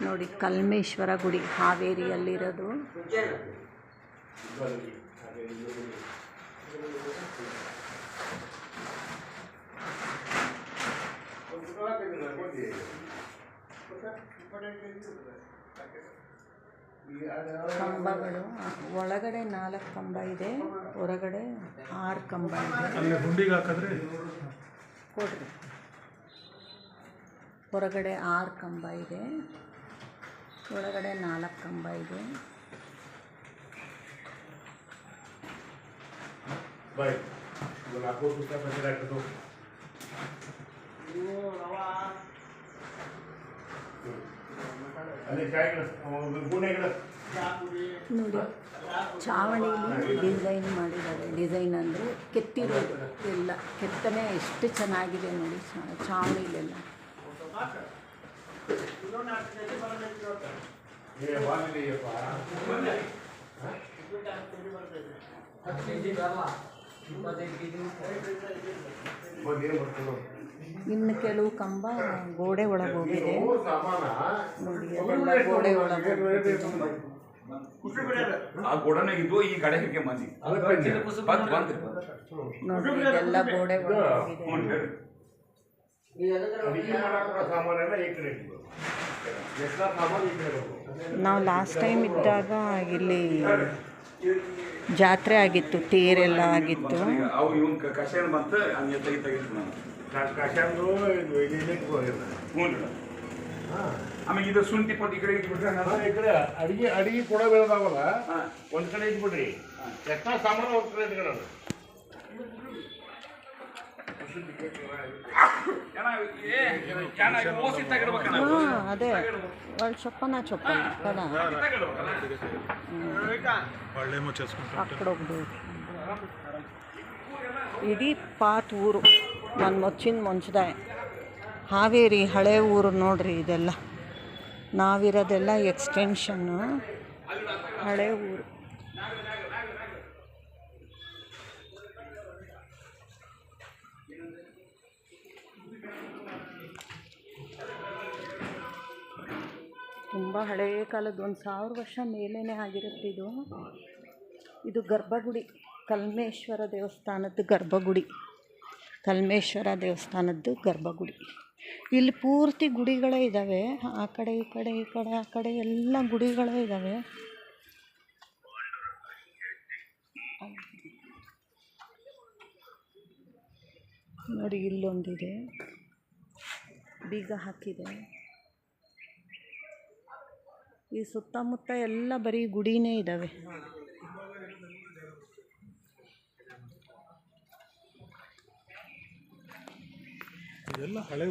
ನೋಡಿ ಕಲ್ಮೇಶ್ವರ ಗುಡಿ ಹಾವೇರಿಯಲ್ಲಿರೋದು. ಕಂಬಗಳು ಒಳಗಡೆ 4 ಕಂಬ ಇದೆ, ಹೊರಗಡೆ 6 ಕಂಬ ಇದೆ. ಕೊಡ್ರಿ. ಹೊರಗಡೆ 6 ಕಂಬ ಇದೆ, ಒಳಗಡೆ 4 ಕಂಬ ಇದೆ. ನೋಡಿ ಚಾವಣಿಲಿ ಡಿಸೈನ್ ಮಾಡಿದ್ದಾರೆ. ಡಿಸೈನ್ ಅಂದರೆ ಕೆತ್ತಿರೋದು ಎಲ್ಲ ಕೆತ್ತನೆ ಎಷ್ಟು ಚೆನ್ನಾಗಿದೆ ನೋಡಿ ಚಾವಣಿಲೆಲ್ಲ. ಇನ್ನು ಕೆಲವು ಕಂಬ ಗೋಡೆ ಒಳಗೆ ಹೋಗಿದೆ ನೋಡಿ, ಎಲ್ಲ ಗೋಡೆ ಒಳಗೆ ನೋಡಿ, ಎಲ್ಲ ಗೋಡೆ ಒಳಗೆ. ನಾವು ಲಾಸ್ಟ್ ಟೈಮ್ ಇದ್ದಾಗ ಇಲ್ಲಿ ಜಾತ್ರೆ ಆಗಿತ್ತು, ತೇರೆಲ್ಲ ಆಗಿತ್ತು. ಆಮೇಲೆ ಇದು ಶುಂಠಿ ಪಟ್ಟಿ ಈ ಕಡೆ ಇಟ್ಬಿಟ್ರೆ ಈ ಕಡೆ ಅಡಿಗೆ ಕೂಡ ಬೆಳೆದಾವಲ್ಲ, ಒಂದ್ ಕಡೆ ಇಟ್ಬಿಡ್ರಿ. ಎಷ್ಟೋ ಸಾಮಾನು ಹೋಗ್ತದೆ ಇಟ್ಕೊಳ್ಳೋದು. ಅದೇ వాళ్ళు చొప్పన కదా అక్కడ ఒకటి. ఇది పాత ఊరు, మనం వచ్చింది ಮಂಚದಾಯ. ಹಾವೇರಿ ಹಳೆ ಊರು ನೋಡ್ರಿ ಇದೆಲ್ಲ. ನಾವಿರೋದೆಲ್ಲ ಎಕ್ಸ್ಟೆನ್ಷನ್ನು, ಹಳೆ ಊರು. ತುಂಬ ಹಳೆಯ ಕಾಲದ 1000 ವರ್ಷ ಮೇಲೇ ಆಗಿರುತ್ತೆ ಇದು. ಇದು ಗರ್ಭಗುಡಿ, ಕಲ್ಮೇಶ್ವರ ದೇವಸ್ಥಾನದ ಗರ್ಭಗುಡಿ. ಕಲ್ಮೇಶ್ವರ ದೇವಸ್ಥಾನದ್ದು ಗರ್ಭಗುಡಿ. ಇಲ್ಲಿ ಪೂರ್ತಿ ಗುಡಿಗಳೇ ಇದ್ದಾವೆ. ಆ ಕಡೆ ಈ ಕಡೆ ಈ ಕಡೆ ಆ ಕಡೆ ಎಲ್ಲ ಗುಡಿಗಳೇ ಇದ್ದಾವೆ. ನೋಡಿ ಇಲ್ಲೊಂದಿದೆ, ಬೀಗ ಹಾಕಿದೆ. ಈ ಸುತ್ತಮುತ್ತ ಎಲ್ಲ ಬರೀ ಗುಡಿನೇ ಇದ್ದಾವೆ. ಇದೆಲ್ಲ ಹಳೆ